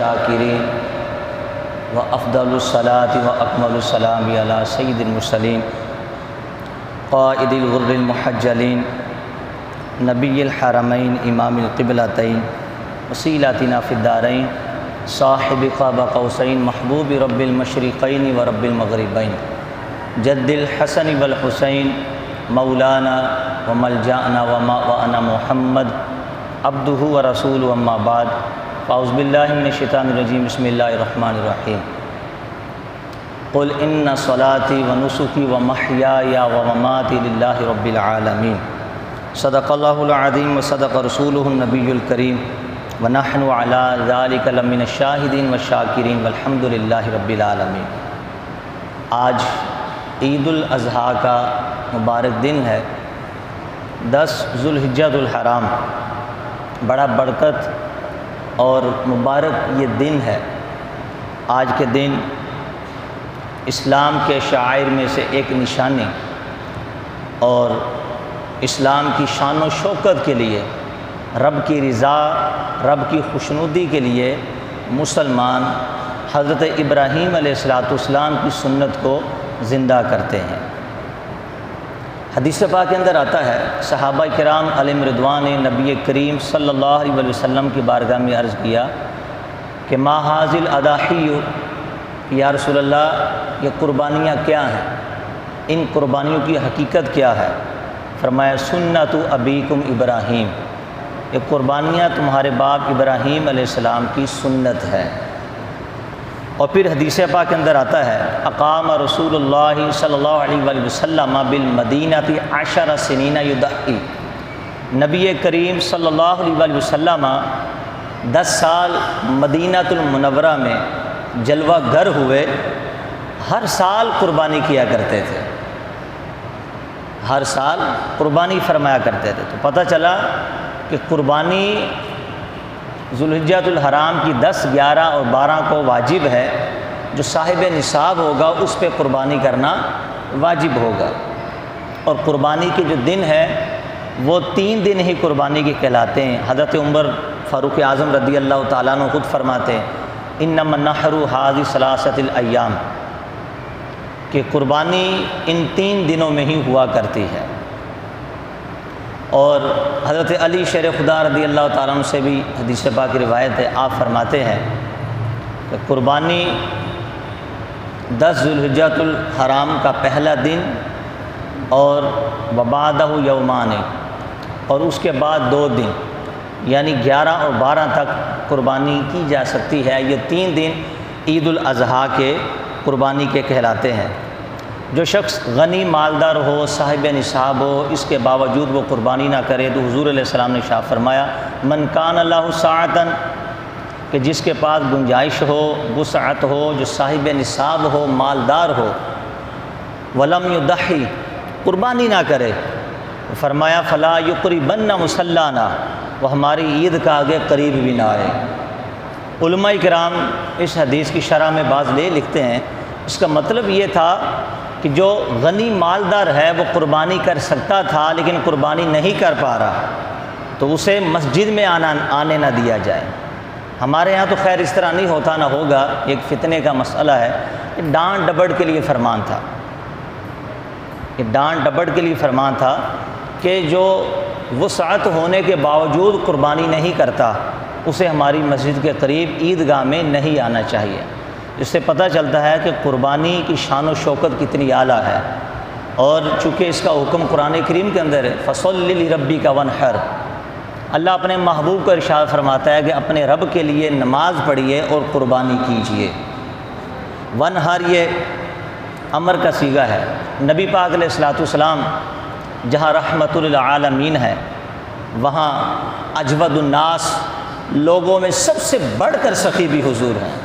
شاکرین و افضل الصلاۃ و اکمل السلام علی سید المرسلین قائد الغر المحجلین نبی الحرمین امام القبلتین وسیلتنا فی الدارین صاحب قاب قوسین محبوب رب المشرقین و رب المغربین جد الحسن والحسین مولانا و ملجأنا و مأوانا محمد عبدہ و رسول اما بعد اعوذ باللہ من الشیطان الرجیم بسم اللہ الرحمن الرحیم قل ان صلاتی و نسکی و محیای و مماتی للہ رب العالمین صدق اللہ العظیم و صدق رسولہ النبی الکریم ونحن علی ذلک لمن الشاہدین والشاکرین والحمد للہ رب العالمین۔ آج عید الاضحیٰ کا مبارک دن ہے، 10 ذو الحجۃ الحرام، بڑا برکت اور مبارک یہ دن ہے۔ آج کے دن اسلام کے شعائر میں سے ایک نشانی اور اسلام کی شان و شوکت کے لیے، رب کی رضا، رب کی خوشنودی کے لیے مسلمان حضرت ابراہیم علیہ السلام کی سنت کو زندہ کرتے ہیں۔ حدیث پاک کے اندر آتا ہے، صحابہ کرام علیہم رضوان نے نبی کریم صلی اللہ علیہ وسلم کی بارگاہ میں عرض کیا کہ ما حاذل الاضاحی، یا رسول اللہ یہ قربانیاں کیا ہیں، ان قربانیوں کی حقیقت کیا ہے؟ فرمایا سنت ابیکم ابراہیم، یہ قربانیاں تمہارے باپ ابراہیم علیہ السلام کی سنت ہے۔ اور پھر حدیث پاک کے اندر آتا ہے، اقام رسول اللہ صلی اللہ علیہ وسلم بالمدینہ 10 سنین یضحی، نبی کریم صلی اللہ علیہ وسلم 10 سال مدینہ المنورہ میں جلوہ گر ہوئے، ہر سال قربانی کیا کرتے تھے، ہر سال قربانی فرمایا کرتے تھے۔ تو پتہ چلا کہ قربانی ذوالحجۃ الحرام کی 10، 11 اور 12 کو واجب ہے، جو صاحب نصاب ہوگا اس پہ قربانی کرنا واجب ہوگا۔ اور قربانی کے جو دن ہے وہ 3 دن ہی قربانی کے کہلاتے ہیں۔ حضرت عمر فاروق اعظم رضی اللہ تعالیٰ عنہ خود فرماتے ہیں انما النحر هذه ثلاثة الایام، کہ قربانی ان 3 دنوں میں ہی ہوا کرتی ہے۔ اور حضرت علی شیر خدا رضی اللہ تعالیٰ عنہ سے بھی حدیث پاک کی روایت ہے، آپ فرماتے ہیں کہ قربانی 10 ذوالحجۃ الحرام کا پہلا دن اور وبعدہ یومان، اور اس کے بعد 2 دن یعنی 11 اور 12 تک قربانی کی جا سکتی ہے۔ یہ 3 دن عید الاضحیٰ کے قربانی کے کہلاتے ہیں۔ جو شخص غنی مالدار ہو، صاحب نصاب ہو، اس کے باوجود وہ قربانی نہ کرے تو حضور علیہ السلام نے ارشاد فرمایا من کان له سعۃ، کہ جس کے پاس گنجائش ہو، وسعت ہو، جو صاحب نصاب ہو، مالدار ہو، ولم یضحی، قربانی نہ کرے، فرمایا فلا یقربن مصلانا، وہ ہماری عید کا آگے قریب بھی نہ آئے۔ علماء کرام اس حدیث کی شرح میں بعض لکھتے ہیں، اس کا مطلب یہ تھا کہ جو غنی مالدار ہے وہ قربانی کر سکتا تھا لیکن قربانی نہیں کر پا رہا، تو اسے مسجد میں آنے نہ دیا جائے۔ ہمارے ہاں تو خیر اس طرح نہیں ہوتا، نہ ہوگا، ایک فتنے کا مسئلہ ہے۔ یہ ڈانٹ ڈپٹ کے لیے فرمان تھا، یہ ڈانٹ ڈپٹ کے لیے فرمان تھا کہ جو وسعت ہونے کے باوجود قربانی نہیں کرتا اسے ہماری مسجد کے قریب عیدگاہ میں نہیں آنا چاہیے۔ اس سے پتہ چلتا ہے کہ قربانی کی شان و شوکت کتنی اعلیٰ ہے، اور چونکہ اس کا حکم قرآن کریم کے اندر ہے فَصَلِّ لِرَبِّكَ وَانْحَرْ، اللہ اپنے محبوب کو ارشاد فرماتا ہے کہ اپنے رب کے لیے نماز پڑھیے اور قربانی کیجیے۔ وَانْحَرْ یہ امر کا صیغہ ہے۔ نبی پاک علیہ السلام جہاں رحمت للعالمین ہے، وہاں اجود الناس، لوگوں میں سب سے بڑھ کر سخی بھی حضور ہیں۔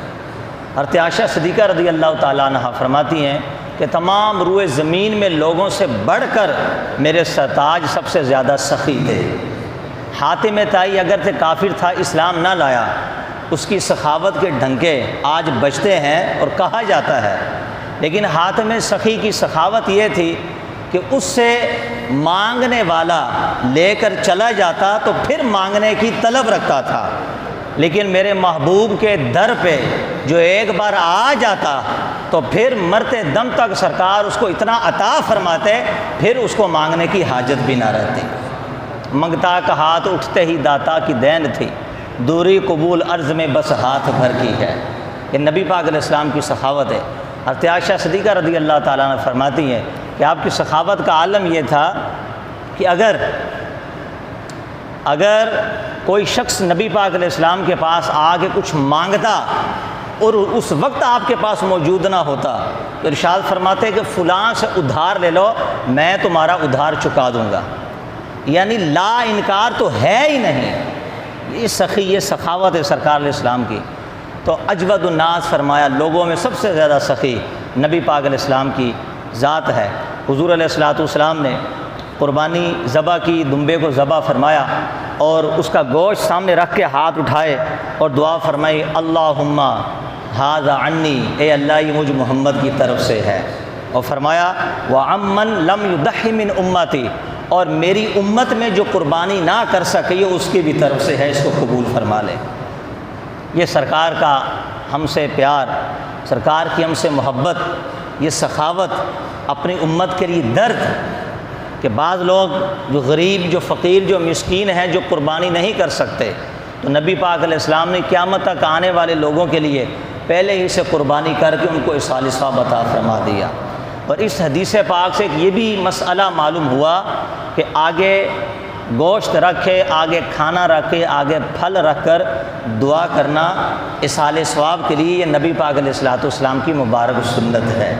حضرت عائشہ صدیقہ رضی اللہ تعالیٰ عنہ فرماتی ہیں کہ تمام روئے زمین میں لوگوں سے بڑھ کر میرے سرتاج سب سے زیادہ سخی تھے۔ حاتم طائی اگر تھے کافر تھا، اسلام نہ لایا، اس کی سخاوت کے ڈھنکے آج بجتے ہیں اور کہا جاتا ہے، لیکن حاتم سخی کی سخاوت یہ تھی کہ اس سے مانگنے والا لے کر چلا جاتا تو پھر مانگنے کی طلب رکھتا تھا، لیکن میرے محبوب کے در پہ جو ایک بار آ جاتا تو پھر مرتے دم تک سرکار اس کو اتنا عطا فرماتے، پھر اس کو مانگنے کی حاجت بھی نہ رہتی۔ منگتا کا ہاتھ اٹھتے ہی داتا کی دین تھی، دوری قبول عرض میں بس ہاتھ بھر کی ہے۔ یہ نبی پاک علیہ السلام کی سخاوت ہے۔ حضرت عائشہ صدیقہ رضی اللہ تعالیٰ عنہ فرماتی ہیں کہ آپ کی سخاوت کا عالم یہ تھا کہ اگر کوئی شخص نبی پاک علیہ السلام کے پاس آ کے کچھ مانگتا اور اس وقت آپ کے پاس موجود نہ ہوتا تو ارشاد فرماتے کہ فلاں سے ادھار لے لو، میں تمہارا ادھار چکا دوں گا، یعنی لا انکار تو ہے ہی نہیں۔ یہ سخاوت ہے سرکار علیہ السلام کی۔ تو اجود الناس فرمایا لوگوں میں سب سے زیادہ سخی نبی پاک علیہ السلام کی ذات ہے۔ حضور علیہ السلام نے قربانی ذبح کی، دمبے کو ذبح فرمایا اور اس کا گوشت سامنے رکھ کے ہاتھ اٹھائے اور دعا فرمائی اللہم ھذا عنی، اے اللہ یہ مجھ محمد کی طرف سے ہے، اور فرمایا وعمن لم یضحِ من امتی، اور میری امت میں جو قربانی نہ کر سکے یہ اس کی بھی طرف سے ہے، اس کو قبول فرما لے۔ یہ سرکار کا ہم سے پیار، سرکار کی ہم سے محبت، یہ سخاوت، اپنی امت کے لیے درد کہ بعض لوگ جو غریب، جو فقیر، جو مسکین ہیں، جو قربانی نہیں کر سکتے، تو نبی پاک علیہ السلام نے قیامت تک آنے والے لوگوں کے لیے پہلے ہی سے قربانی کر کے ان کو اصال ثواب عطا فرما دیا۔ اور اس حدیث پاک سے یہ بھی مسئلہ معلوم ہوا کہ آگے گوشت رکھے، آگے کھانا رکھے، آگے پھل رکھ کر دعا کرنا اصال ثواب کے لیے یہ نبی پاک علیہ السلام کی مبارک سنت ہے۔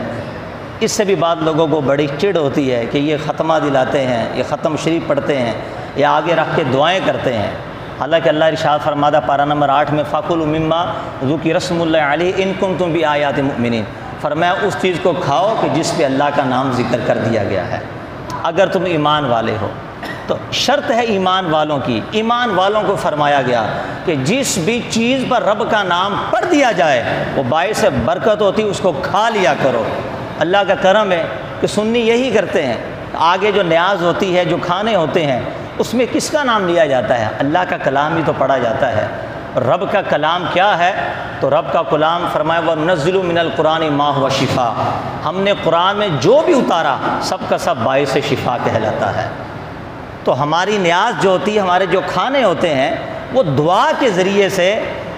اس سے بھی بعض لوگوں کو بڑی چڑ ہوتی ہے کہ یہ ختمہ دلاتے ہیں، یہ ختم شریف پڑھتے ہیں، یا آگے رکھ کے دعائیں کرتے ہیں۔ حالانکہ اللہ ارشاد فرماتا پارہ نمبر 8 میں فَكُلُوا مِمَّا ذُكِرَ اسْمُ اللَّهِ عَلَيْهِ إِن كُنتُم بِآيَاتِ مُؤْمِنِينَ، فرمایا اس چیز کو کھاؤ کہ جس پہ اللہ کا نام ذکر کر دیا گیا ہے، اگر تم ایمان والے ہو۔ تو شرط ہے ایمان والوں کی، ایمان والوں کو فرمایا گیا کہ جس بھی چیز پر رب کا نام پڑھ دیا جائے وہ باعث برکت ہوتی، اس کو کھا لیا کرو۔ اللہ کا کرم ہے کہ سنی یہی کرتے ہیں، آگے جو نیاز ہوتی ہے، جو کھانے ہوتے ہیں، اس میں کس کا نام لیا جاتا ہے؟ اللہ کا کلام ہی تو پڑھا جاتا ہے۔ رب کا کلام کیا ہے؟ تو رب کا کلام فرمایا وَنُنَزِّلُ مِنَ الْقُرْآنِ مَا هُوَ شِفَاء، ہم نے قرآن میں جو بھی اتارا سب کا سب باعث شفا کہلاتا ہے۔ تو ہماری نیاز جو ہوتی ہے، ہمارے جو کھانے ہوتے ہیں، وہ دعا کے ذریعے سے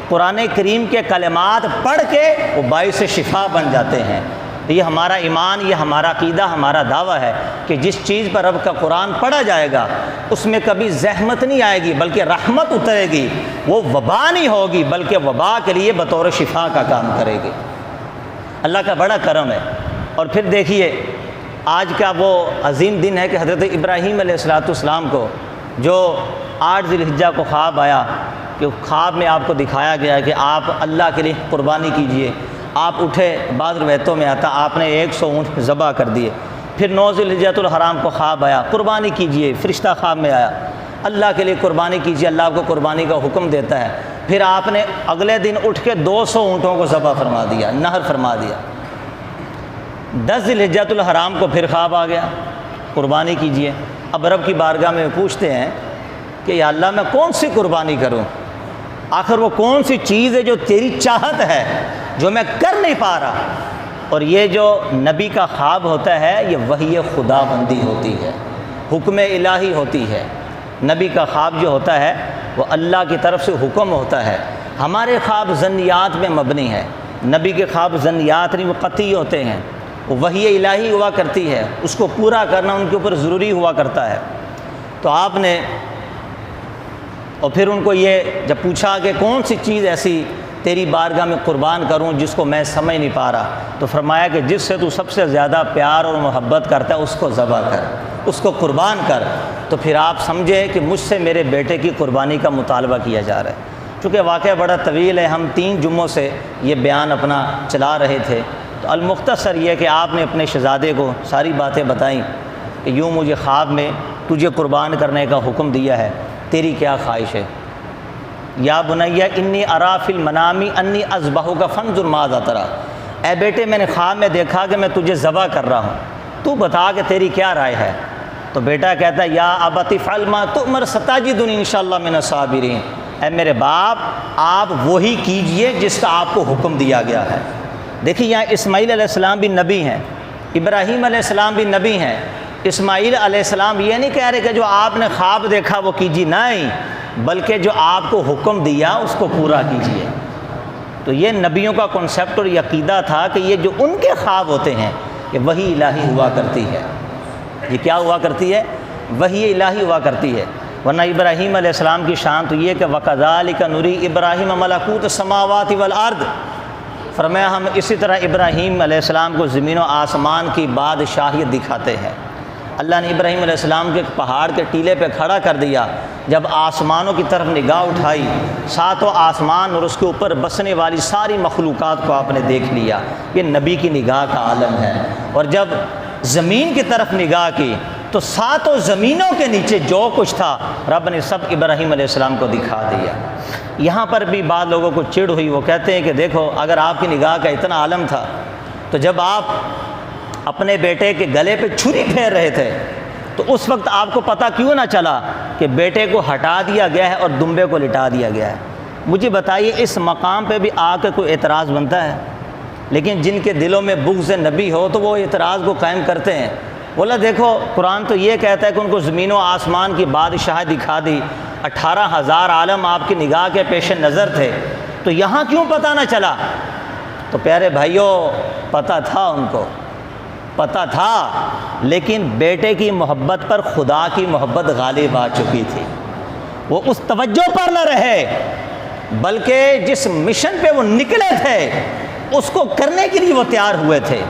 قرآن کریم کے کلمات پڑھ کے وہ باعث شفا بن جاتے ہیں۔ یہ ہمارا ایمان، یہ ہمارا عقیدہ، ہمارا دعویٰ ہے کہ جس چیز پر رب کا قرآن پڑھا جائے گا اس میں کبھی زحمت نہیں آئے گی بلکہ رحمت اترے گی، وہ وبا نہیں ہوگی بلکہ وبا کے لیے بطور شفا کا کام کرے گی۔ اللہ کا بڑا کرم ہے۔ اور پھر دیکھیے آج کا وہ عظیم دن ہے کہ حضرت ابراہیم علیہ السلام کو جو 8 ذی الحجہ کو خواب آیا کہ خواب میں آپ کو دکھایا گیا کہ آپ اللہ کے لیے قربانی کیجئے، آپ اٹھے، بعض روایتوں میں آتا آپ نے 100 اونٹ ذبح کر دیے۔ پھر 9 ذی الحجۃ الحرام کو خواب آیا قربانی کیجئے، فرشتہ خواب میں آیا اللہ کے لیے قربانی کیجئے، اللہ آپ کو قربانی کا حکم دیتا ہے۔ پھر آپ نے اگلے دن اٹھ کے 200 اونٹوں کو ذبح فرما دیا، نحر فرما دیا۔ 10 ذی الحجۃ الحرام کو پھر خواب آ گیا قربانی کیجئے۔ اب رب کی بارگاہ میں پوچھتے ہیں کہ یا اللہ میں کون سی قربانی کروں؟ آخر وہ کون سی چیز ہے جو تیری چاہت ہے جو میں کر نہیں پا رہا؟ اور یہ جو نبی کا خواب ہوتا ہے یہ وحی خدا بندی ہوتی ہے، حکم الہی ہوتی ہے۔ نبی کا خواب جو ہوتا ہے وہ اللہ کی طرف سے حکم ہوتا ہے۔ ہمارے خواب ظنیات میں مبنی ہے، نبی کے خواب ظنیات نہیں، وہ قطعی ہوتے ہیں، وہ وحی الہی ہوا کرتی ہے، اس کو پورا کرنا ان کے اوپر ضروری ہوا کرتا ہے۔ تو آپ نے اور پھر ان کو یہ جب پوچھا کہ کون سی چیز ایسی تیری بارگاہ میں قربان کروں جس کو میں سمجھ نہیں پا رہا، تو فرمایا کہ جس سے تو سب سے زیادہ پیار اور محبت کرتا ہے اس کو ذبح کر، اس کو قربان کر۔ تو پھر آپ سمجھے کہ مجھ سے میرے بیٹے کی قربانی کا مطالبہ کیا جا رہا ہے۔ چونکہ واقعہ بڑا طویل ہے، ہم 3 جمعوں سے یہ بیان اپنا چلا رہے تھے، تو المختصر یہ کہ آپ نے اپنے شہزادے کو ساری باتیں بتائیں کہ یوں مجھے خواب میں تجھے قربان کرنے کا حکم دیا ہے، تیری کیا خواہش ہے؟ یا بنیا انی ارا فی المنام انی اذبحک فانظر ماذا تری، اے بیٹے میں نے خواب میں دیکھا کہ میں تجھے ذبح کر رہا ہوں، تو بتا کہ تیری کیا رائے ہے؟ تو بیٹا کہتا ہے یا ابت افعل ما تؤمر ستجدنی انشاءاللہ من الصابرین، اے میرے باپ آپ وہی کیجئے جس کا آپ کو حکم دیا گیا ہے۔ دیکھیے یہاں اسماعیل علیہ السلام بھی نبی ہیں، ابراہیم علیہ السلام بھی نبی ہیں۔ اسماعیل علیہ السلام یہ نہیں کہہ رہے کہ جو آپ نے خواب دیکھا وہ کیجیے، نہیں، بلکہ جو آپ کو حکم دیا اس کو پورا کیجیے۔ تو یہ نبیوں کا کنسیپٹ اور عقیدہ تھا کہ یہ جو ان کے خواب ہوتے ہیں یہ وحی الہی ہوا کرتی ہے۔ یہ کیا ہوا کرتی ہے؟ وحی الہی ہوا کرتی ہے۔ ورنہ ابراہیم علیہ السلام کی شان تو یہ کہ وَكَذَلِكَ نُرِي إِبْرَاهِيمَ مَلَكُوتَ السَّمَاوَاتِ وَالْأَرْضِ، فرمایا ہم اسی طرح ابراہیم علیہ السلام کو زمین و آسمان کی بادشاہیت دکھاتے ہیں۔ اللہ نے ابراہیم علیہ السلام کے پہاڑ کے ٹیلے پہ کھڑا کر دیا، جب آسمانوں کی طرف نگاہ اٹھائی، ساتوں آسمان اور اس کے اوپر بسنے والی ساری مخلوقات کو آپ نے دیکھ لیا۔ یہ نبی کی نگاہ کا عالم ہے۔ اور جب زمین کی طرف نگاہ کی تو ساتوں زمینوں کے نیچے جو کچھ تھا رب نے سب ابراہیم علیہ السلام کو دکھا دیا۔ یہاں پر بھی بعض لوگوں کو چڑ ہوئی، وہ کہتے ہیں کہ دیکھو اگر آپ کی نگاہ کا اتنا عالم تھا تو جب آپ اپنے بیٹے کے گلے پہ چھری پھیر رہے تھے تو اس وقت آپ کو پتہ کیوں نہ چلا کہ بیٹے کو ہٹا دیا گیا ہے اور دمبے کو لٹا دیا گیا ہے؟ مجھے بتائیے اس مقام پہ بھی آ کے کوئی اعتراض بنتا ہے؟ لیکن جن کے دلوں میں بغض نبی ہو تو وہ اعتراض کو قائم کرتے ہیں۔ بولا دیکھو قرآن تو یہ کہتا ہے کہ ان کو زمین و آسمان کی بادشاہ دکھا دی، 18,000 عالم آپ کی نگاہ کے پیش نظر تھے، تو یہاں کیوں پتہ نہ چلا؟ تو پیارے بھائیوں پتہ تھا، ان کو پتہ تھا، لیکن بیٹے کی محبت پر خدا کی محبت غالب آ چکی تھی۔ وہ اس توجہ پر نہ رہے، بلکہ جس مشن پہ وہ نکلے تھے اس کو کرنے کے لیے وہ تیار ہوئے تھے۔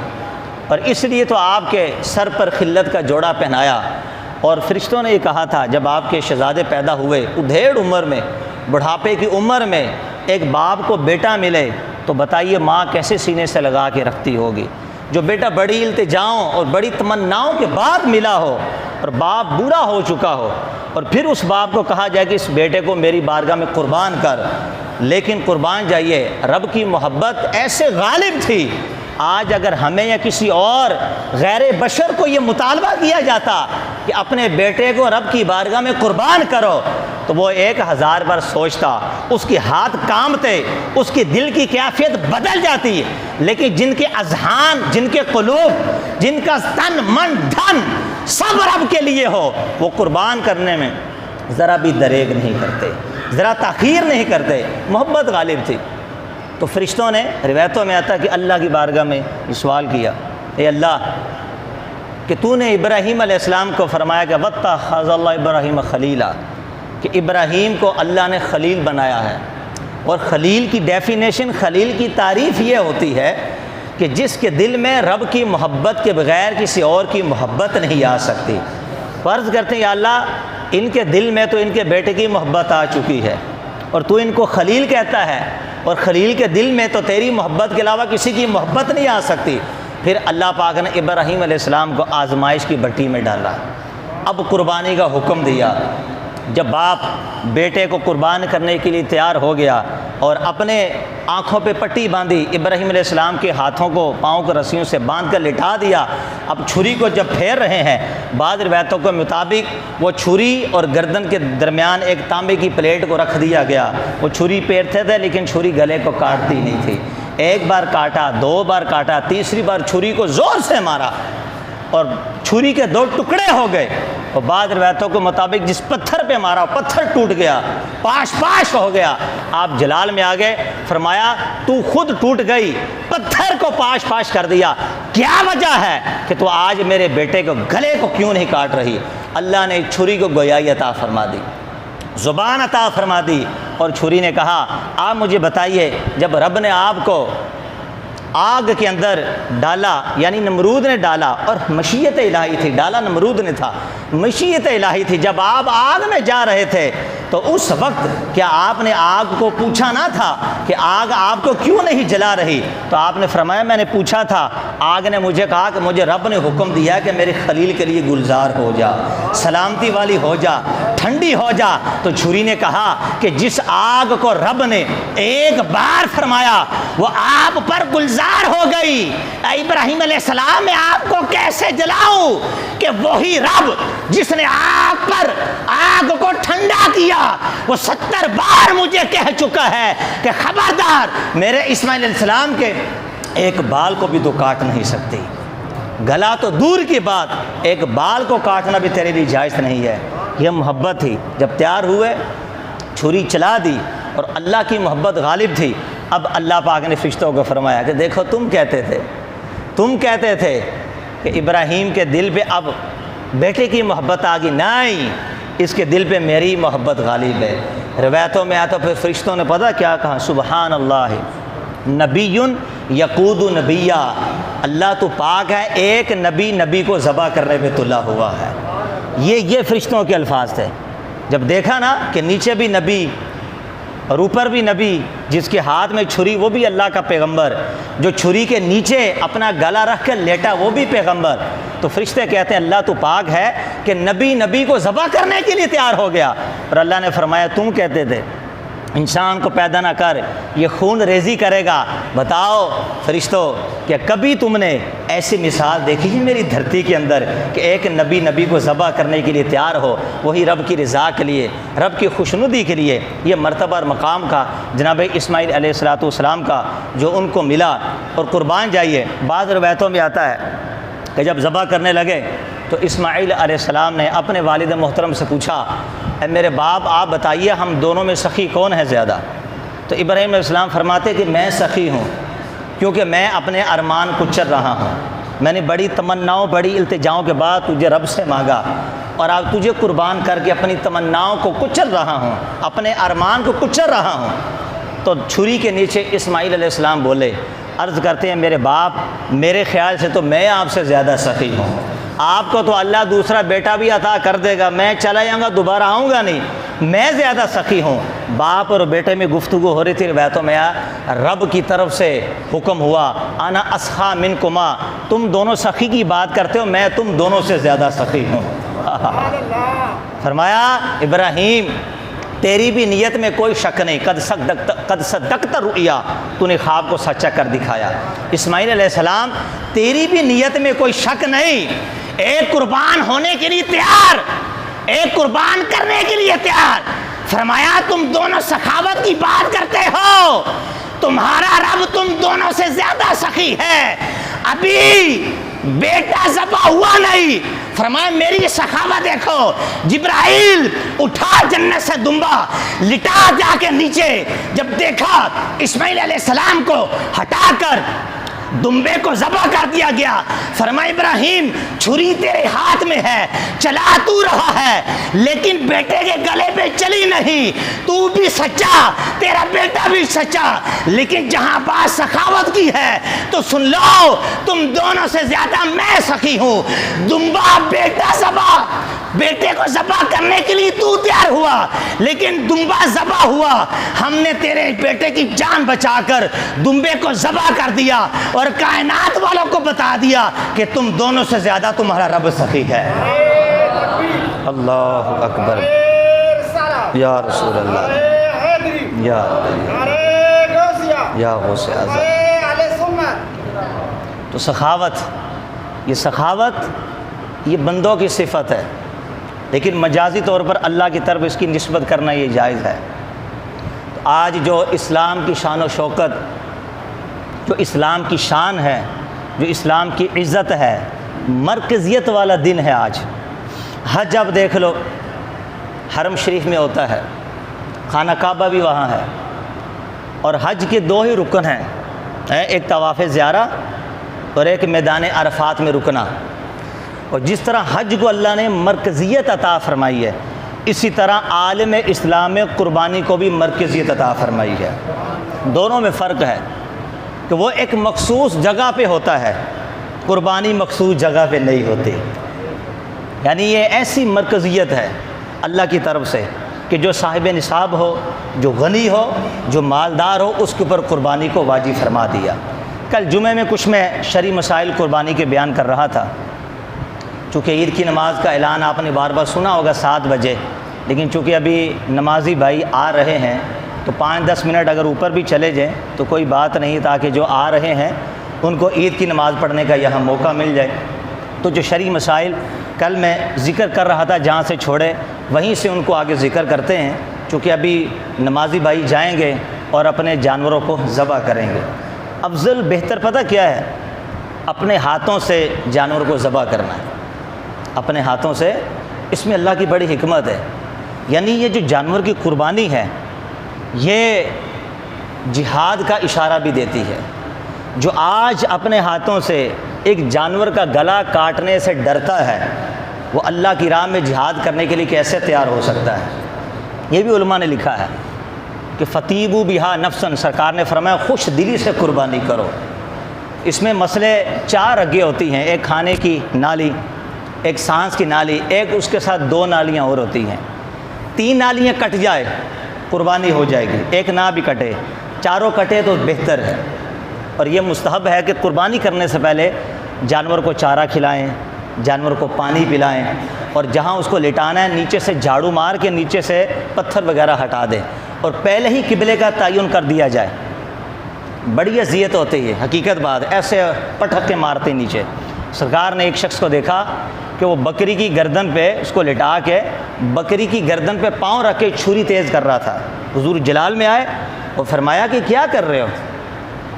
اور اس لیے تو آپ کے سر پر خلت کا جوڑا پہنایا، اور فرشتوں نے یہ کہا تھا جب آپ کے شہزادے پیدا ہوئے ادھیڑ عمر میں، بڑھاپے کی عمر میں، ایک باپ کو بیٹا ملے تو بتائیے ماں کیسے سینے سے لگا کے رکھتی ہوگی؟ جو بیٹا بڑی التجاؤں اور بڑی تمناؤں کے بعد ملا ہو اور باپ بوڑھا ہو چکا ہو، اور پھر اس باپ کو کہا جائے کہ اس بیٹے کو میری بارگاہ میں قربان کر، لیکن قربان جائیے رب کی محبت ایسے غالب تھی۔ آج اگر ہمیں یا کسی اور غیر بشر کو یہ مطالبہ کیا جاتا کہ اپنے بیٹے کو رب کی بارگاہ میں قربان کرو تو وہ 1000 بار سوچتا، اس کے ہاتھ کانپتے، اس کی دل کی کیفیت بدل جاتی۔ لیکن جن کے اذہان، جن کے قلوب، جن کا تن من دھن سب رب کے لیے ہو، وہ قربان کرنے میں ذرا بھی دریغ نہیں کرتے، ذرا تاخیر نہیں کرتے، محبت غالب تھی۔ تو فرشتوں نے، روایتوں میں آتا ہے کہ اللہ کی بارگاہ میں یہ سوال کیا، اے اللہ کہ تو نے ابراہیم علیہ السلام کو فرمایا کہ وَاتَّخَذَ اللَّهُ ابراہیم خلیلا، کہ ابراہیم کو اللہ نے خلیل بنایا ہے۔ اور خلیل کی ڈیفینیشن، خلیل کی تعریف یہ ہوتی ہے کہ جس کے دل میں رب کی محبت کے بغیر کسی اور کی محبت نہیں آ سکتی۔ فرض کرتے ہیں یا اللہ ان کے دل میں تو ان کے بیٹے کی محبت آ چکی ہے اور تو ان کو خلیل کہتا ہے، اور خلیل کے دل میں تو تیری محبت کے علاوہ کسی کی محبت نہیں آ سکتی۔ پھر اللہ پاک نے ابراہیم علیہ السلام کو آزمائش کی بھٹی میں ڈالا، اب قربانی کا حکم دیا۔ جب باپ بیٹے کو قربان کرنے کے لیے تیار ہو گیا اور اپنے آنکھوں پہ پٹی باندھی، ابراہیم علیہ السلام کے ہاتھوں کو پاؤں کو رسیوں سے باندھ کر لٹا دیا، اب چھری کو جب پھیر رہے ہیں، بعض روایتوں کے مطابق وہ چھری اور گردن کے درمیان ایک تانبے کی پلیٹ کو رکھ دیا گیا، وہ چھری پھیرتے تھے لیکن چھری گلے کو کاٹتی نہیں تھی۔ ایک بار کاٹا، 2 بار کاٹا، تیسری بار چھری کو زور سے مارا اور چھری کے 2 ٹکڑے ہو گئے، اور بعض روایتوں کے مطابق جس پتھر پہ مارا پتھر ٹوٹ گیا، پاش پاش ہو گیا۔ آپ جلال میں آ گئے، فرمایا تو خود ٹوٹ گئی، پتھر کو پاش پاش کر دیا، کیا وجہ ہے کہ تو آج میرے بیٹے کو گلے کو کیوں نہیں کاٹ رہی؟ اللہ نے چھری کو گویائی عطا فرما دی، زبان عطا فرما دی، اور چھری نے کہا آپ مجھے بتائیے جب رب نے آپ کو آگ کے اندر ڈالا، یعنی نمرود نے ڈالا، اور مشیت الہی تھی، ڈالا نمرود نے تھا، مشیت الہی تھی، جب آپ آگ میں جا رہے تھے تو اس وقت کیا آپ نے آگ کو پوچھا نہ تھا کہ آگ آپ کو کیوں نہیں جلا رہی؟ تو آپ نے فرمایا میں نے پوچھا تھا، آگ نے مجھے کہا کہ مجھے رب نے حکم دیا کہ میرے خلیل کے لیے گلزار ہو جا، سلامتی والی ہو جا، ٹھنڈی ہو جا۔ تو چھری نے کہا کہ جس آگ کو رب نے ایک بار فرمایا وہ آپ پر گلزار ہو گئی، اے ابراہیم علیہ السلام میں آپ کو کیسے جلاؤں کہ وہی رب جس نے آپ پر آگ کو ٹھنڈا کیا کیا؟ وہ 70 بار مجھے کہہ چکا ہے کہ خبردار، میرے اسماعیل علیہ السلام کے ایک بال کو بھی تو کاٹ نہیں سکتی، گلا تو دور کی بات، ایک بال کو کاٹنا بھی تیرے لیے جائز نہیں ہے۔ یہ محبت تھی۔ جب تیار ہوئے چھری چلا دی اور اللہ کی محبت غالب تھی۔ اب اللہ پاک نے فرشتوں کو فرمایا کہ دیکھو تم کہتے تھے کہ ابراہیم کے دل پہ اب بیٹے کی محبت آ گئی، نہیں، اس کے دل پہ میری محبت غالب ہے۔ روایتوں میں آتا پھر فرشتوں نے پتہ کیا کہا؟ سبحان اللہ، نبی یقود نبیہ، اللہ تو پاک ہے، ایک نبی کو ذبح کرنے پہ تلا ہوا ہے۔ یہ فرشتوں کے الفاظ تھے۔ جب دیکھا نا کہ نیچے بھی نبی اور اوپر بھی نبی، جس کے ہاتھ میں چھری وہ بھی اللہ کا پیغمبر، جو چھری کے نیچے اپنا گلا رکھ کر لیٹا وہ بھی پیغمبر، تو فرشتے کہتے ہیں اللہ تو پاک ہے کہ نبی کو ذبح کرنے کے لیے تیار ہو گیا۔ اور اللہ نے فرمایا تم کہتے تھے انسان کو پیدا نہ کر، یہ خون ریزی کرے گا۔ بتاؤ فرشتوں کہ کبھی تم نے ایسی مثال دیکھی ہے میری دھرتی کے اندر کہ ایک نبی کو ذبح کرنے کے لیے تیار ہو، وہی رب کی رضا کے لیے، رب کی خوشنودی کے لیے؟ یہ مرتبہ اور مقام کا جناب اسماعیل علیہ السلام کا جو ان کو ملا۔ اور قربان جائیے، بعض روایتوں میں آتا ہے کہ جب ذبح کرنے لگے تو اسماعیل علیہ السلام نے اپنے والد محترم سے پوچھا، اے میرے باپ آپ بتائیے ہم دونوں میں سخی کون ہے زیادہ؟ تو ابراہیم علیہ السلام فرماتے کہ میں سخی ہوں، کیونکہ میں اپنے ارمان کو چر رہا ہوں، میں نے بڑی تمناؤں بڑی التجاؤں کے بعد تجھے رب سے مانگا، اور اب تجھے قربان کر کے اپنی تمناؤں کو کچل رہا ہوں، اپنے ارمان کو کچل رہا ہوں۔ تو چھری کے نیچے اسماعیل علیہ السلام بولے، عرض کرتے ہیں میرے باپ، میرے خیال سے تو میں آپ سے زیادہ سخی ہوں، آپ کو تو اللہ دوسرا بیٹا بھی عطا کر دے گا، میں چلا جاؤں گا دوبارہ آؤں گا نہیں، میں زیادہ سخی ہوں۔ باپ اور بیٹے میں گفتگو ہو رہی تھی، روایتوں میں رب کی طرف سے حکم ہوا، انا اسخا منکما، تم دونوں سخی کی بات کرتے ہو، میں تم دونوں سے زیادہ سخی ہوں۔ فرمایا ابراہیم تیری بھی نیت میں کوئی شک نہیں، قد صدقت رؤیا، تو نے خواب کو سچا کر دکھایا۔ اسماعیل علیہ السلام تیری بھی نیت میں کوئی شک نہیں، ایک قربان ہونے کے لیے تیار، ایک قربان کرنے کے لیے تیار۔ فرمایا تم دونوں سخاوت کی بات کرتے ہو، تمہارا رب تم دونوں سے زیادہ سخی ہے، ابھی بیٹا ذبح ہوا نہیں۔ فرمایا میری سخاوت دیکھو، جبرائیل اٹھا جنت سے دمبا، لٹا جا کے نیچے، جب دیکھا اسماعیل علیہ السلام کو ہٹا کر دمبے کو ذبح کر دیا گیا، فرمایا ابراہیم چھری تیرے ہاتھ میں ہے، چلا تو رہا ہے، لیکن بیٹے کے گلے پہ چلی نہیں، تو بھی سچا، تیرا بیٹا بھی سچا، لیکن جہاں بات سخاوت کی ہے تو سن لو، تم دونوں سے زیادہ میں سخی ہوں۔ دمبا بیٹا ذبح، بیٹے کو ذبح کرنے کے لیے تو تیار ہوا، لیکن دمبا ذبح ہوا، ہم نے تیرے بیٹے کی جان بچا کر دمبے کو ذبح کر دیا اور کائنات والوں کو بتا دیا کہ تم دونوں سے زیادہ تمہارا رب سخی ہے۔ اللہ اکبر، یا رسول اللہ، یا غوث اعظم۔ تو سخاوت، یہ بندوں کی صفت ہے، لیکن مجازی طور پر اللہ کی طرف اس کی نسبت کرنا یہ جائز ہے۔ آج جو اسلام کی شان و شوکت، جو اسلام کی شان ہے، جو اسلام کی عزت ہے، مرکزیت والا دن ہے آج۔ حج اب دیکھ لو، حرم شریف میں ہوتا ہے، خانہ کعبہ بھی وہاں ہے، اور حج کے دو ہی رکن ہیں، ایک طواف زیارہ اور ایک میدان عرفات میں رکنا۔ اور جس طرح حج کو اللہ نے مرکزیت عطا فرمائی ہے، اسی طرح عالم اسلام میں قربانی کو بھی مرکزیت عطا فرمائی ہے۔ دونوں میں فرق ہے کہ وہ ایک مخصوص جگہ پہ ہوتا ہے، قربانی مخصوص جگہ پہ نہیں ہوتی۔ یعنی یہ ایسی مرکزیت ہے اللہ کی طرف سے کہ جو صاحب نصاب ہو، جو غنی ہو، جو مالدار ہو، اس کے اوپر قربانی کو واجب فرما دیا۔ کل جمعے میں کچھ میں شرعی مسائل قربانی کے بیان کر رہا تھا، چونکہ عید کی نماز کا اعلان آپ نے بار بار سنا ہوگا 7 بجے، لیکن چونکہ ابھی نمازی بھائی آ رہے ہیں تو 5-10 منٹ اگر اوپر بھی چلے جائیں تو کوئی بات نہیں، تاکہ جو آ رہے ہیں ان کو عید کی نماز پڑھنے کا یہاں موقع مل جائے۔ تو جو شرعی مسائل کل میں ذکر کر رہا تھا جہاں سے چھوڑے، وہیں سے ان کو آگے ذکر کرتے ہیں، چونکہ ابھی نمازی بھائی جائیں گے اور اپنے جانوروں کو ذبح کریں گے۔ افضل بہتر پتہ کیا ہے؟ اپنے ہاتھوں سے جانور کو ذبح کرنا ہے، اپنے ہاتھوں سے۔ اس میں اللہ کی بڑی حکمت ہے، یعنی یہ جو جانور کی قربانی ہے یہ جہاد کا اشارہ بھی دیتی ہے۔ جو آج اپنے ہاتھوں سے ایک جانور کا گلا کاٹنے سے ڈرتا ہے، وہ اللہ کی راہ میں جہاد کرنے کے لیے کیسے تیار ہو سکتا ہے؟ یہ بھی علماء نے لکھا ہے کہ فطیبو بہا نفسن، سرکار نے فرمایا خوش دلی سے قربانی کرو۔ اس میں مسئلے 4 رگیں ہوتی ہیں، ایک کھانے کی نالی، ایک سانس کی نالی، ایک اس کے ساتھ 2 نالیاں اور ہوتی ہیں۔ 3 نالیاں کٹ جائے قربانی ہو جائے گی، ایک نہ بھی کٹے، 4 کٹے تو بہتر ہے۔ اور یہ مستحب ہے کہ قربانی کرنے سے پہلے جانور کو چارہ کھلائیں، جانور کو پانی پلائیں، اور جہاں اس کو لٹانا ہے نیچے سے جھاڑو مار کے نیچے سے پتھر وغیرہ ہٹا دیں، اور پہلے ہی قبلے کا تعین کر دیا جائے۔ بڑی اذیت ہوتی ہے، حقیقت بات، ایسے پٹک کے مارتے نیچے۔ سرکار نے ایک شخص کو دیکھا کہ وہ بکری کی گردن پہ اس کو لٹا کے بکری کی گردن پہ پاؤں رکھ کے چھری تیز کر رہا تھا۔ حضور جلال میں آئے اور فرمایا کہ کیا کر رہے ہو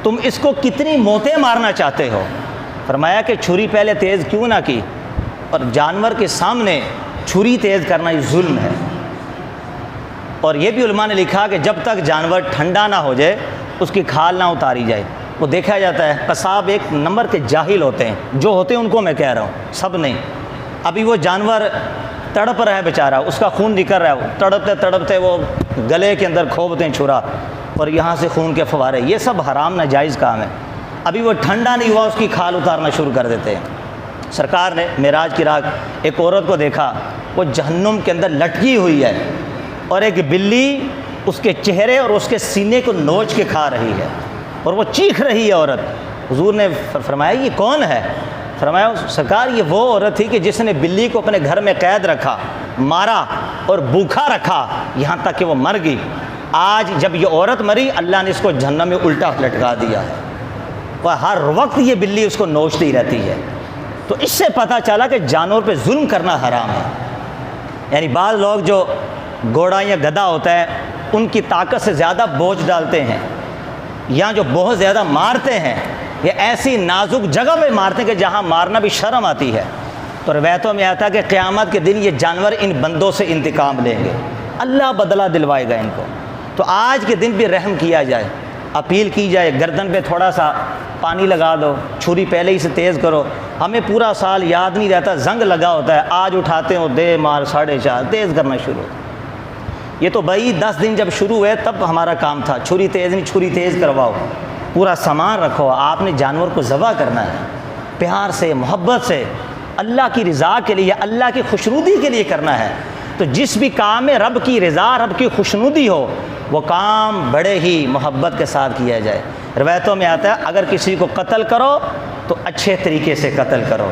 تم، اس کو کتنی موتیں مارنا چاہتے ہو؟ فرمایا کہ چھری پہلے تیز کیوں نہ کی، اور جانور کے سامنے چھری تیز کرنا یہ ظلم ہے۔ اور یہ بھی علماء نے لکھا کہ جب تک جانور ٹھنڈا نہ ہو جائے اس کی کھال نہ اتاری جائے۔ وہ دیکھا جاتا ہے قصاب ایک نمبر کے جاہل ہوتے ہیں، جو ہوتے ہیں ان کو میں کہہ رہا ہوں، سب نہیں۔ ابھی وہ جانور تڑپ رہا ہے بیچارہ، اس کا خون نکل رہا ہے، تڑپتے تڑپتے وہ گلے کے اندر کھوبتے ہیں چھرا، اور یہاں سے خون کے فوارے، یہ سب حرام ناجائز کام ہے۔ ابھی وہ ٹھنڈا نہیں ہوا اس کی کھال اتارنا شروع کر دیتے ہیں۔ سرکار نے معراج کی رات ایک عورت کو دیکھا، وہ جہنم کے اندر لٹکی ہوئی ہے، اور ایک بلی اس کے چہرے اور اس کے سینے کو نوچ کے کھا رہی ہے، اور وہ چیخ رہی ہے عورت۔ حضور نے فرمایا یہ کون ہے؟ فرمایا سرکار یہ وہ عورت تھی کہ جس نے بلی کو اپنے گھر میں قید رکھا، مارا اور بھوکھا رکھا یہاں تک کہ وہ مر گئی۔ آج جب یہ عورت مری اللہ نے اس کو جہنم میں الٹا لٹکا دیا ہے، وہ ہر وقت یہ بلی اس کو نوچتی رہتی ہے۔ تو اس سے پتہ چلا کہ جانور پہ ظلم کرنا حرام ہے۔ یعنی بعض لوگ جو گھوڑا یا گدھا ہوتا ہے ان کی طاقت سے زیادہ بوجھ ڈالتے ہیں، یا جو بہت زیادہ مارتے ہیں یہ ایسی نازک جگہ پہ مارتے ہیں کہ جہاں مارنا بھی شرم آتی ہے۔ تو روایتوں میں آتا ہے کہ قیامت کے دن یہ جانور ان بندوں سے انتقام لیں گے، اللہ بدلہ دلوائے گا ان کو۔ تو آج کے دن بھی رحم کیا جائے، اپیل کی جائے، گردن پہ تھوڑا سا پانی لگا دو، چھری پہلے ہی سے تیز کرو۔ ہمیں پورا سال یاد نہیں رہتا، زنگ لگا ہوتا ہے، آج اٹھاتے ہو دے مار 4.5 تیز کرنا شروع۔ یہ تو بھائی 10 دن جب شروع ہوئے تب ہمارا کام تھا، چھری تیز نہیں، چھری تیز کرواؤ، پورا سامان رکھو۔ آپ نے جانور کو ذبح کرنا ہے پیار سے، محبت سے، اللہ کی رضا کے لیے، اللہ کی خوشنودی کے لیے کرنا ہے۔ تو جس بھی کام میں رب کی رضا، رب کی خوشنودی ہو، وہ کام بڑے ہی محبت کے ساتھ کیا جائے۔ روایتوں میں آتا ہے اگر کسی کو قتل کرو تو اچھے طریقے سے قتل کرو،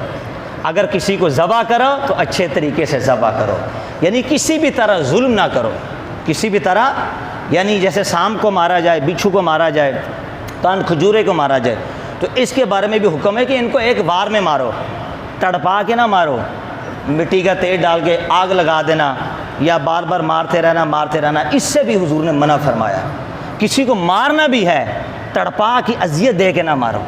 اگر کسی کو ذبح کرو تو اچھے طریقے سے ذبح کرو، یعنی کسی بھی طرح ظلم نہ کرو، کسی بھی طرح، یعنی جیسے سام کو مارا جائے، بچھو کو مارا جائے، کان کھجورے کو مارا جائے، تو اس کے بارے میں بھی حکم ہے کہ ان کو ایک بار میں مارو، تڑپا کے نہ مارو، مٹی کا تیل ڈال کے آگ لگا دینا یا بار بار مارتے رہنا، اس سے بھی حضور نے منع فرمایا۔ کسی کو مارنا بھی ہے تڑپا کی اذیت دے کے نہ مارو،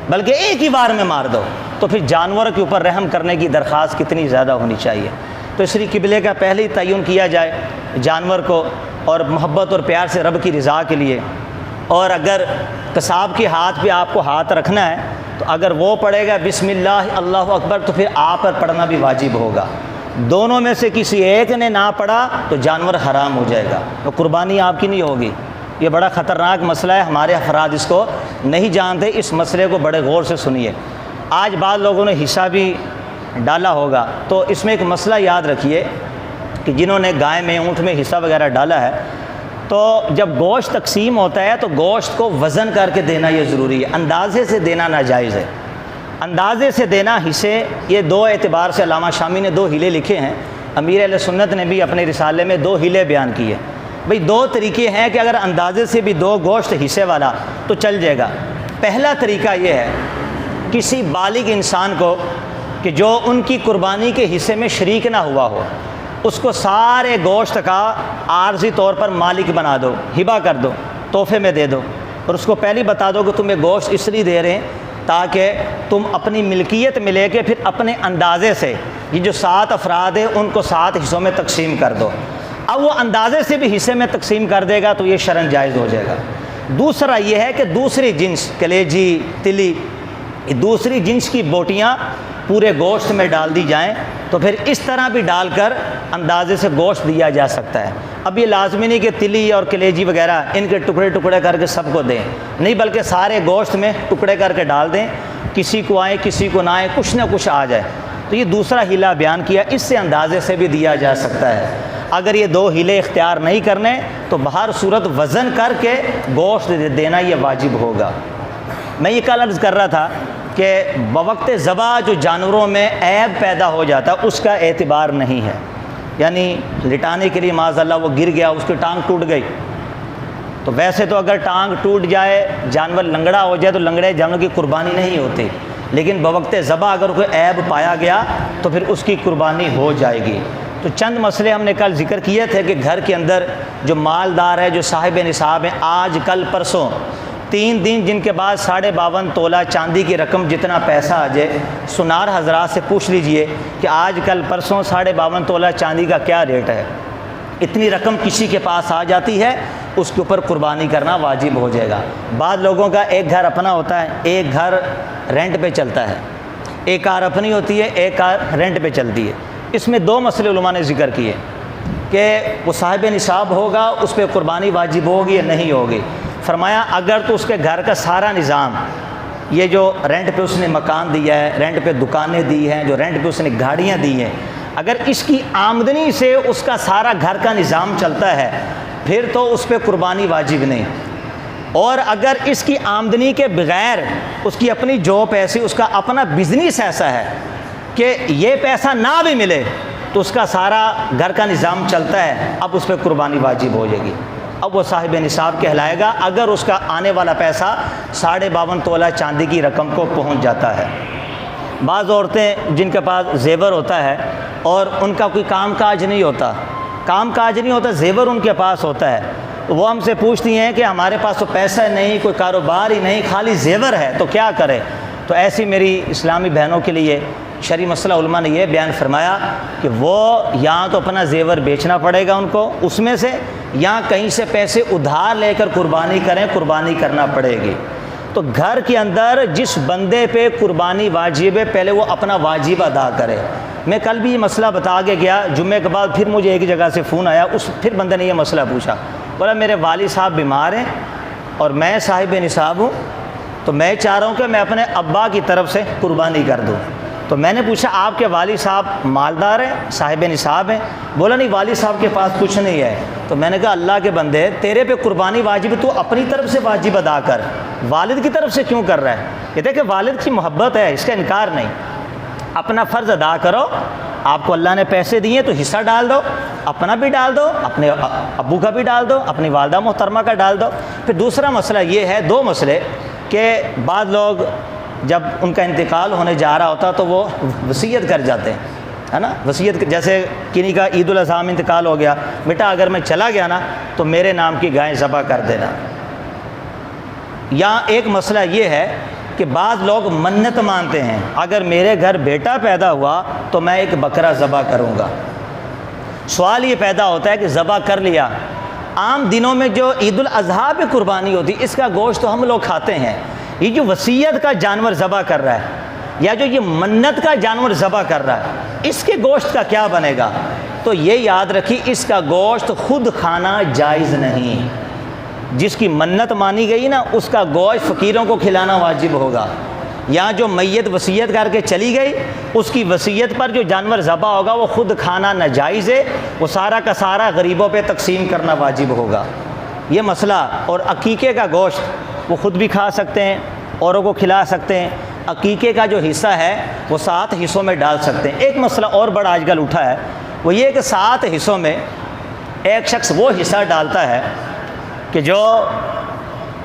بلکہ ایک ہی بار میں مار دو۔ تو پھر جانور کے اوپر رحم کرنے کی درخواست کتنی زیادہ ہونی چاہیے۔ تو اس لیے قبلے کا پہلے ہی تعین کیا جائے جانور کو، اور محبت اور پیار سے رب کی رضا کے لیے۔ اور اگر قصاب کے ہاتھ پہ آپ کو ہاتھ رکھنا ہے تو اگر وہ پڑھے گا بسم اللہ اللہ اکبر تو پھر آپ پر پڑھنا بھی واجب ہوگا۔ دونوں میں سے کسی ایک نے نہ پڑھا تو جانور حرام ہو جائے گا، تو قربانی آپ کی نہیں ہوگی۔ یہ بڑا خطرناک مسئلہ ہے، ہمارے افراد اس کو نہیں جانتے، اس مسئلے کو بڑے غور سے سنیے۔ آج بعض لوگوں نے حصہ بھی ڈالا ہوگا، تو اس میں ایک مسئلہ یاد رکھیے کہ جنہوں نے گائے میں، اونٹ میں حصہ وغیرہ ڈالا ہے، تو جب گوشت تقسیم ہوتا ہے تو گوشت کو وزن کر کے دینا یہ ضروری ہے، اندازے سے دینا ناجائز ہے۔ اندازے سے دینا حصے، یہ 2 اعتبار سے علامہ شامی نے 2 ہیلے لکھے ہیں، امیر اہل سنت نے بھی اپنے رسالے میں 2 ہیلے بیان کیے۔ بھئی 2 طریقے ہیں کہ اگر اندازے سے بھی 2 گوشت حصے والا تو چل جائے گا۔ پہلا طریقہ یہ ہے کسی بالغ انسان کو کہ جو ان کی قربانی کے حصے میں شریک نہ ہوا ہو، اس کو سارے گوشت کا عارضی طور پر مالک بنا دو، ہبہ کر دو، تحفے میں دے دو، اور اس کو پہلے بتا دو کہ تمہیں گوشت اس لیے دے رہے ہیں تاکہ تم اپنی ملکیت میں لے کے پھر اپنے اندازے سے یہ جو 7 افراد ہیں ان کو 7 حصوں میں تقسیم کر دو۔ اب وہ اندازے سے بھی حصے میں تقسیم کر دے گا تو یہ شرعاً جائز ہو جائے گا۔ دوسرا یہ ہے کہ دوسری جنس کلیجی، تلی، دوسری جنس کی بوٹیاں پورے گوشت میں ڈال دی جائیں تو پھر اس طرح بھی ڈال کر اندازے سے گوشت دیا جا سکتا ہے۔ اب یہ لازمی نہیں کہ تلی اور کلیجی وغیرہ ان کے ٹکڑے ٹکڑے کر کے سب کو دیں، نہیں بلکہ سارے گوشت میں ٹکڑے کر کے ڈال دیں، کسی کو آئے کسی کو نہ آئے، کچھ نہ کچھ آ جائے۔ تو یہ دوسرا ہیلا بیان کیا، اس سے اندازے سے بھی دیا جا سکتا ہے۔ اگر یہ 2 ہیلے اختیار نہیں کرنے تو بہر صورت وزن کر کے گوشت دینا یہ واجب ہوگا۔ میں یہ کل عرض کر رہا تھا کہ بوقت ذبح جو جانوروں میں عیب پیدا ہو جاتا ہے اس کا اعتبار نہیں ہے، یعنی لٹانے کے لیے معاذ اللہ وہ گر گیا، اس کی ٹانگ ٹوٹ گئی، تو ویسے تو اگر ٹانگ ٹوٹ جائے، جانور لنگڑا ہو جائے تو لنگڑے جانور کی قربانی نہیں ہوتی، لیکن بوقت ذبح اگر کوئی عیب پایا گیا تو پھر اس کی قربانی ہو جائے گی۔ تو چند مسئلے ہم نے کل ذکر کیے تھے کہ گھر کے اندر جو مالدار ہے، جو صاحب نصاب ہیں، آج کل پرسوں 3 دن جن کے بعد 52.5 تولہ چاندی کی رقم جتنا پیسہ آ جائے، سنار حضرات سے پوچھ لیجئے کہ آج کل پرسوں 52.5 تولہ چاندی کا کیا ریٹ ہے۔ اتنی رقم کسی کے پاس آ جاتی ہے، اس کے اوپر قربانی کرنا واجب ہو جائے گا۔ بعض لوگوں کا ایک گھر اپنا ہوتا ہے، ایک گھر رینٹ پہ چلتا ہے، ایک کار اپنی ہوتی ہے، ایک کار رینٹ پہ چلتی ہے۔ اس میں 2 مسئلے علماء نے ذکر کیے کہ وہ صاحب نصاب ہوگا، اس پہ قربانی واجب ہوگی یا نہیں ہوگی۔ فرمایا اگر تو اس کے گھر کا سارا نظام، یہ جو رینٹ پہ اس نے مکان دیا ہے، رینٹ پہ دکانیں دی ہیں، جو رینٹ پہ اس نے گاڑیاں دی ہیں، اگر اس کی آمدنی سے اس کا سارا گھر کا نظام چلتا ہے پھر تو اس پہ قربانی واجب نہیں۔ اور اگر اس کی آمدنی کے بغیر اس کی اپنی جاب ایسی، اس کا اپنا بزنس ایسا ہے کہ یہ پیسہ نہ بھی ملے تو اس کا سارا گھر کا نظام چلتا ہے، اب اس پہ قربانی واجب ہو جائے گی، اب وہ صاحب نصاب کہلائے گا اگر اس کا آنے والا پیسہ 52.5 تولہ چاندی کی رقم کو پہنچ جاتا ہے۔ بعض عورتیں جن کے پاس زیور ہوتا ہے اور ان کا کوئی کام کاج نہیں ہوتا، زیور ان کے پاس ہوتا ہے، تو وہ ہم سے پوچھتی ہیں کہ ہمارے پاس تو پیسہ نہیں، کوئی کاروبار ہی نہیں، خالی زیور ہے، تو کیا کرے؟ تو ایسی میری اسلامی بہنوں کے لیے شرعی مسئلہ علماء نے یہ بیان فرمایا کہ وہ یا تو اپنا زیور بیچنا پڑے گا ان کو اس میں سے، یا کہیں سے پیسے ادھار لے کر قربانی کرنا پڑے گی۔ تو گھر کے اندر جس بندے پہ قربانی واجب ہے پہلے وہ اپنا واجب ادا کرے۔ میں کل بھی یہ مسئلہ بتا کے گیا، جمعے کے بعد پھر مجھے ایک جگہ سے فون آیا، پھر بندے نے یہ مسئلہ پوچھا، بولا میرے والد صاحب بیمار ہیں اور میں صاحب نصاب ہوں، تو میں چاہ رہا ہوں کہ میں اپنے ابا کی طرف سے قربانی کر دوں۔ تو میں نے پوچھا آپ کے والد صاحب مالدار ہیں، صاحب نصاب ہیں؟ بولا نہیں، والد صاحب کے پاس کچھ نہیں ہے۔ تو میں نے کہا اللہ کے بندے، تیرے پہ قربانی واجب ہے، تو اپنی طرف سے واجب ادا کر، والد کی طرف سے کیوں کر رہا ہے؟ کہتے کہ والد کی محبت ہے، اس کا انکار نہیں، اپنا فرض ادا کرو، آپ کو اللہ نے پیسے دیے تو حصہ ڈال دو، اپنا بھی ڈال دو، اپنے ابو کا بھی ڈال دو، اپنی والدہ محترمہ کا ڈال دو۔ پھر دوسرا مسئلہ یہ ہے، 2 مسئلے کہ بعض لوگ جب ان کا انتقال ہونے جا رہا ہوتا تو وہ وصیت کر جاتے ہیں، ہے نا، وصیت جیسے کنی کا عید الاضحیٰ میں انتقال ہو گیا، بیٹا اگر میں چلا گیا نا تو میرے نام کی گائے ذبح کر دینا۔ یا ایک مسئلہ یہ ہے کہ بعض لوگ منت مانتے ہیں، اگر میرے گھر بیٹا پیدا ہوا تو میں ایک بکرا ذبح کروں گا۔ سوال یہ پیدا ہوتا ہے کہ ذبح کر لیا، عام دنوں میں جو عید الاضحیٰ پہ قربانی ہوتی اس کا گوشت تو ہم لوگ کھاتے ہیں، یہ جو وصیت کا جانور ذبح کر رہا ہے یا جو یہ منت کا جانور ذبح کر رہا ہے، اس کے گوشت کا کیا بنے گا؟ تو یہ یاد رکھی، اس کا گوشت خود کھانا جائز نہیں۔ جس کی منت مانی گئی نا اس کا گوشت فقیروں کو کھلانا واجب ہوگا، یا جو میت وصیت کر کے چلی گئی اس کی وصیت پر جو جانور ذبح ہوگا وہ خود کھانا ناجائز ہے، وہ سارا کا سارا غریبوں پہ تقسیم کرنا واجب ہوگا۔ یہ مسئلہ، اور عقیقے کا گوشت وہ خود بھی کھا سکتے ہیں، اوروں کو کھلا سکتے ہیں، عقیقے کا جو حصہ ہے وہ 7 حصوں میں ڈال سکتے ہیں۔ ایک مسئلہ اور بڑا آج کل اٹھا ہے، وہ یہ کہ 7 حصوں میں ایک شخص وہ حصہ ڈالتا ہے کہ جو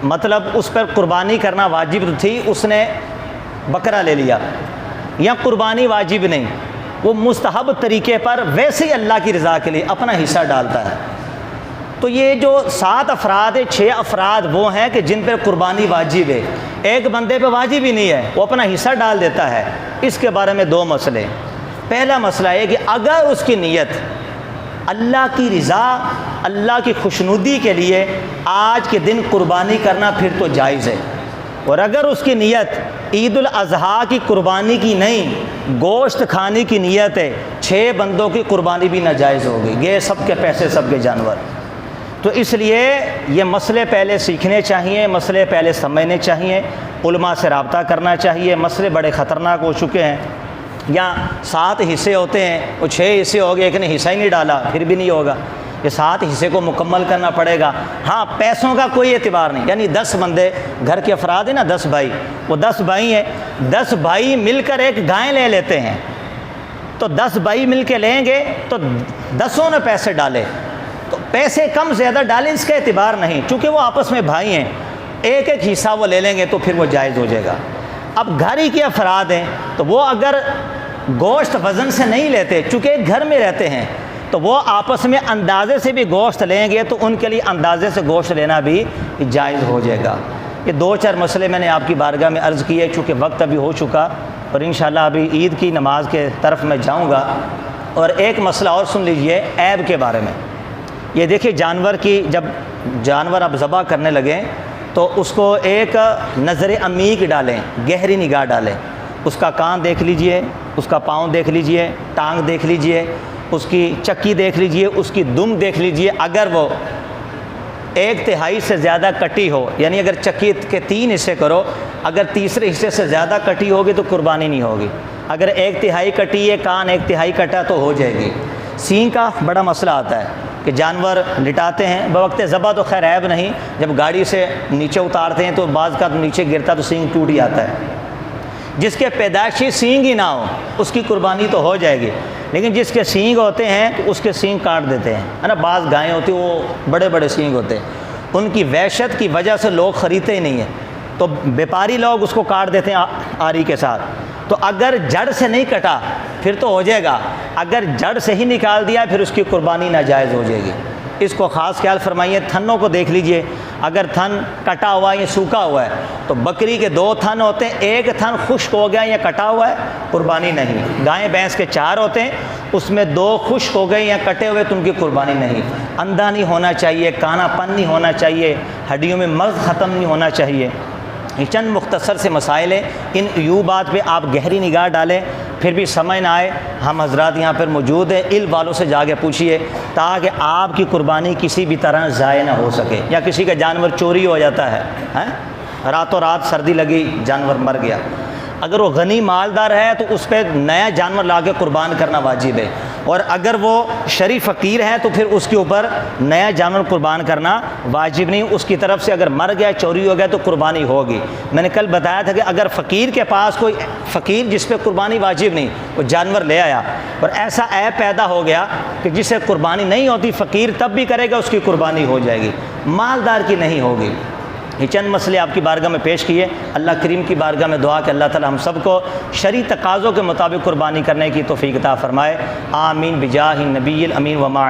مطلب اس پر قربانی کرنا واجب تھی، اس نے بکرا لے لیا، یا قربانی واجب نہیں، وہ مستحب طریقے پر ویسے ہی اللہ کی رضا کے لیے اپنا حصہ ڈالتا ہے۔ تو یہ جو 7 افراد ہیں، 6 افراد وہ ہیں کہ جن پر قربانی واجب ہے، ایک بندے پہ واجب ہی نہیں ہے، وہ اپنا حصہ ڈال دیتا ہے۔ اس کے بارے میں 2 مسئلے۔ پہلا مسئلہ ہے کہ اگر اس کی نیت اللہ کی رضا، اللہ کی خوشنودی کے لیے آج کے دن قربانی کرنا پھر تو جائز ہے، اور اگر اس کی نیت عید الاضحیٰ کی قربانی کی نہیں، گوشت کھانے کی نیت ہے، 6 بندوں کی قربانی بھی ناجائز ہوگی، یہ سب کے پیسے سب کے جانور۔ تو اس لیے یہ مسئلے پہلے سیکھنے چاہیے، مسئلے پہلے سمجھنے چاہیے، علماء سے رابطہ کرنا چاہیے۔ مسئلے بڑے خطرناک ہو چکے ہیں، یا 7 حصے ہوتے ہیں، وہ 6 حصے ہو گئے، ایک نے حصہ ہی نہیں ڈالا، پھر بھی نہیں ہوگا۔ یہ 7 حصے کو مکمل کرنا پڑے گا۔ ہاں، پیسوں کا کوئی اعتبار نہیں، یعنی 10 بندے گھر کے افراد ہیں نا، 10 بھائی، وہ 10 بھائی ہیں، 10 بھائی مل کر ایک گائے لے لیتے ہیں، تو 10 بھائی مل کے لیں گے تو 10 نے پیسے ڈالے، تو پیسے کم زیادہ ڈالیں اس کا اعتبار نہیں، چونکہ وہ آپس میں بھائی ہیں، ایک ایک حصہ وہ لے لیں گے تو پھر وہ جائز ہو جائے گا۔ اب گھر ہی کے افراد ہیں تو وہ اگر گوشت وزن سے نہیں لیتے، چونکہ ایک گھر میں رہتے ہیں، تو وہ آپس میں اندازے سے بھی گوشت لیں گے تو ان کے لیے اندازے سے گوشت لینا بھی جائز ہو جائے گا۔ یہ 2-4 مسئلے میں نے آپ کی بارگاہ میں عرض کیے، چونکہ وقت ابھی ہو چکا اور انشاءاللہ ابھی عید کی نماز کے طرف میں جاؤں گا۔ اور ایک مسئلہ اور سن لیجئے عیب کے بارے میں۔ یہ دیکھیے، جانور کی جب جانور آپ ذبح کرنے لگیں تو اس کو ایک نظر عمیق ڈالیں، گہری نگاہ ڈالیں، اس کا کان دیکھ لیجئے، اس کا پاؤں دیکھ لیجئے، ٹانگ دیکھ لیجئے، اس کی چکی دیکھ لیجئے، اس کی دم دیکھ لیجئے۔ اگر وہ 1/3 سے زیادہ کٹی ہو، یعنی اگر چکی کے 3 حصے کرو، اگر تیسرے حصے سے زیادہ کٹی ہوگی تو قربانی نہیں ہوگی۔ اگر 1/3 کٹی ہے، کان 1/3 کٹا تو ہو جائے گی۔ سینگ کا بڑا مسئلہ آتا ہے کہ جانور لٹاتے ہیں بوقت ذبح تو خیر عیب نہیں، جب گاڑی سے نیچے اتارتے ہیں تو بعض کا نیچے گرتا تو سینگ ٹوٹ جاتا ہے۔ جس کے پیدائشی سینگ ہی نہ ہو اس کی قربانی تو ہو جائے گی، لیکن جس کے سینگ ہوتے ہیں تو اس کے سینگ کاٹ دیتے ہیں، ہے نا۔ بعض گائیں ہوتی ہیں وہ بڑے بڑے سینگ ہوتے ہیں، ان کی وحشت کی وجہ سے لوگ خریدتے ہی نہیں ہیں، تو بیپاری لوگ اس کو کاٹ دیتے ہیں آری کے ساتھ۔ تو اگر جڑ سے نہیں کٹا پھر تو ہو جائے گا، اگر جڑ سے ہی نکال دیا پھر اس کی قربانی ناجائز ہو جائے گی۔ اس کو خاص خیال فرمائیے۔ تھنوں کو دیکھ لیجئے، اگر تھن کٹا ہوا ہے یا سوکھا ہوا ہے تو بکری کے 2 تھن ہوتے ہیں، ایک تھن خشک ہو گیا یا کٹا ہوا ہے قربانی نہیں۔ گائے بھینس کے 4 ہوتے ہیں، اس میں 2 خشک ہو گئے یا کٹے ہوئے تو ان کی قربانی نہیں۔ اندھا نہیں ہونا چاہیے، کانا پن نہیں ہونا چاہیے، ہڈیوں میں مغز ختم نہیں ہونا چاہیے۔ یہ چند مختصر سے مسائل ہیں، ان عیوبات پہ آپ گہری نگاہ ڈالیں، پھر بھی سمجھ نہ آئے ہم حضرات یہاں پر موجود ہیں، علم والوں سے جا کے پوچھیے تاکہ آپ کی قربانی کسی بھی طرح ضائع نہ ہو سکے۔ یا کسی کا جانور چوری ہو جاتا ہے، راتوں رات سردی لگی جانور مر گیا، اگر وہ غنی مالدار ہے تو اس پہ نیا جانور لا کے قربان کرنا واجب ہے، اور اگر وہ شریف فقیر ہے تو پھر اس کے اوپر نیا جانور قربان کرنا واجب نہیں۔ اس کی طرف سے اگر مر گیا، چوری ہو گیا تو قربانی ہوگی۔ میں نے کل بتایا تھا کہ اگر فقیر کے پاس کوئی فقیر جس پہ قربانی واجب نہیں، وہ جانور لے آیا اور ایسا عیب پیدا ہو گیا کہ جسے قربانی نہیں ہوتی، فقیر تب بھی کرے گا، اس کی قربانی ہو جائے گی، مالدار کی نہیں ہوگی۔ یہ چند مسئلے آپ کی بارگاہ میں پیش کیے۔ اللہ کریم کی بارگاہ میں دعا کہ اللہ تعالی ہم سب کو شرعی تقاضوں کے مطابق قربانی کرنے کی توفیق عطا فرمائے۔ آمین بجاہ النبی الامین وما